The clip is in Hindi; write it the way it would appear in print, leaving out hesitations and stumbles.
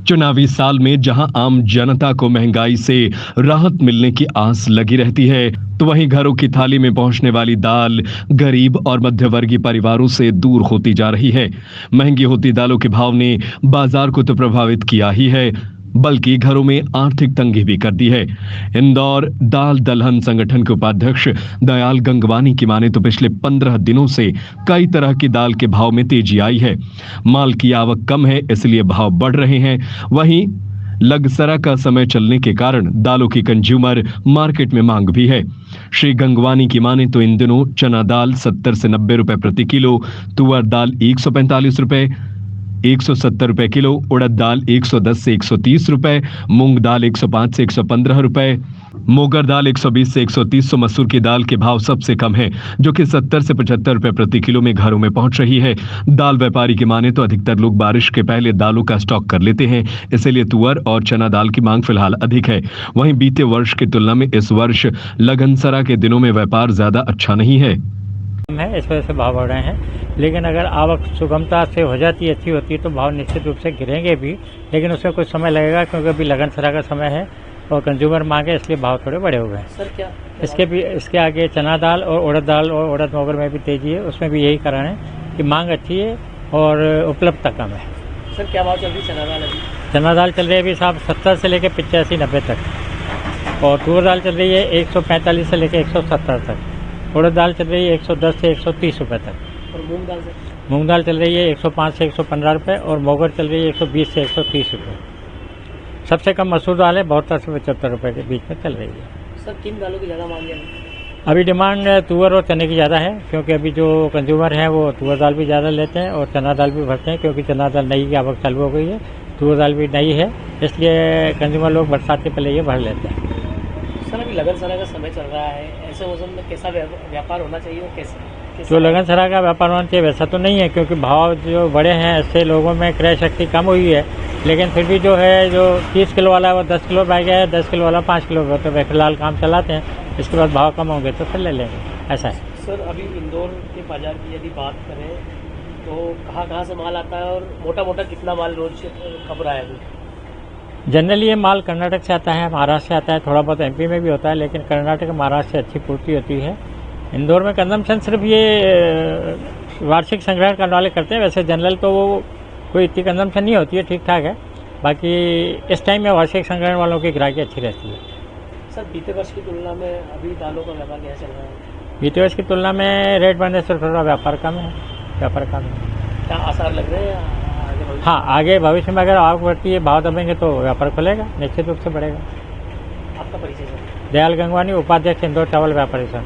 चुनावी साल में जहां आम जनता को महंगाई से राहत मिलने की आस लगी रहती है, तो वहीं घरों की थाली में पहुंचने वाली दाल गरीब और मध्यवर्गीय परिवारों से दूर होती जा रही है। महंगी होती दालों के भाव ने बाजार को तो प्रभावित किया ही है, बल्कि घरों में आर्थिक तंगी भी कर दी है। इंदौर दाल दलहन संगठन के उपाध्यक्ष दयाल गंगवानी की माने तो पिछले 15 दिनों से कई तरह की दाल के भाव में तेजी आई है। माल की आवक कम है, इसलिए भाव बढ़ रहे हैं। वहीं लगसरा का समय चलने के कारण दालों की कंज्यूमर मार्केट में मांग भी है। श्री गंगवानी की माने तो इन दिनों चना दाल 70 से 90 रुपए प्रति किलो, तुअर दाल 145 रुपए 170 रुपए किलो, उड़द दाल 110 से 130 रुपए, मूंग दाल 105 से 115 रुपए, मोगर दाल 120 से 130, तो मसूर की दाल के भाव सबसे कम है, जो कि 70 से 75 रुपए प्रति किलो में घरों में पहुंच रही है। दाल व्यापारी की माने तो अधिकतर लोग बारिश के पहले दालों का स्टॉक कर लेते हैं, इसीलिए तुअर और चना दाल की मांग फिलहाल अधिक है। वहीं बीते वर्ष की तुलना में इस वर्ष लगनसरा के दिनों में व्यापार ज्यादा अच्छा नहीं है। इस वजह से भाव बढ़ रहे हैं, लेकिन अगर आवक सुगमता से हो जाती अच्छी होती है तो भाव निश्चित रूप से गिरेंगे भी, लेकिन उसमें कुछ समय लगेगा क्योंकि अभी लगनसरा का समय है और कंज्यूमर मांगे, इसलिए भाव थोड़े बढ़े हुए हैं। सर क्या इसके आगे चना दाल और उड़द मोगर में भी तेजी है, उसमें भी यही कारण है कि मांग अच्छी है और उपलब्धता कम है। सर क्या भाव चल रही है चना दाल अभी? चना दाल चल रही है अभी साहब 70 से लेकर 85-90 तक, और तुअर दाल चल रही है 145 से लेकर 170 तक, उड़द दाल चल रही है 110 से 130 रुपये तक, और मूंग दाल चल रही है 105 से 115 रुपये, और मोगर चल रही है 120 से 130 रुपये। सबसे कम मसूर दाल है 72 से 75 रुपये के बीच में चल रही है। सर किन दालों की ज़्यादा मांग है? अभी डिमांड तुअर और चने की ज़्यादा है, क्योंकि अभी जो कंज्यूमर हैं वो तुअर दाल भी ज़्यादा लेते हैं और चना दाल भी भरते हैं, क्योंकि चना दाल नई की आवक चालू हो गई है, तुअर दाल भी नई है, इसलिए कंज्यूमर लोग बरसात के पहले ये भर लेते हैं। सर अभी लगनसरा का समय चल रहा है, ऐसे मौसम में कैसा व्यापार होना चाहिए और कैसे जो लगनसरा का व्यापार होना चाहिए वैसा तो नहीं है, क्योंकि भाव जो बढ़े हैं इससे लोगों में क्रय शक्ति कम हुई है, लेकिन फिर भी जो है जो 30 किलो वाला है वो 10 किलो बैग है, 10 किलो वाला 5 किलो, तो वे फिलहाल काम चलाते हैं, इसके बाद भाव कम होंगे तो फिर ले लेंगे, ऐसा है। सर अभी इंदौर के बाजार की यदि बात करें तो कहाँ से माल आता है और मोटा मोटा कितना माल रोज कब रहा है अभी? जनरली ये माल कर्नाटक से आता है, महाराष्ट्र से आता है, थोड़ा बहुत एमपी में भी होता है, लेकिन कर्नाटक महाराष्ट्र से अच्छी पूर्ति होती है। इंदौर में कंजम्पशन सिर्फ ये वार्षिक संग्रहण करने वाले करते हैं, वैसे जनरल तो वो कोई इतनी कंजम्पशन नहीं होती है, ठीक ठाक है। बाकी इस टाइम में वार्षिक संग्रहण वालों की ग्राहकी अच्छी रहती है। सर बीते वर्ष की तुलना में अभी दालों का व्यापार कैसा चल रहा है? बीते वर्ष की तुलना में रेट बढ़ने से थोड़ा व्यापार कम है। क्या आसार लग रहे हैं? हाँ, आगे भविष्य में अगर आवक बढ़ती है, भाव दबेंगे तो व्यापार खुलेगा, निश्चित रूप से बढ़ेगा। आपका परिचय सर? दयाल गंगवानी, उपाध्यक्ष इंदौर चावल व्यापारी संघ।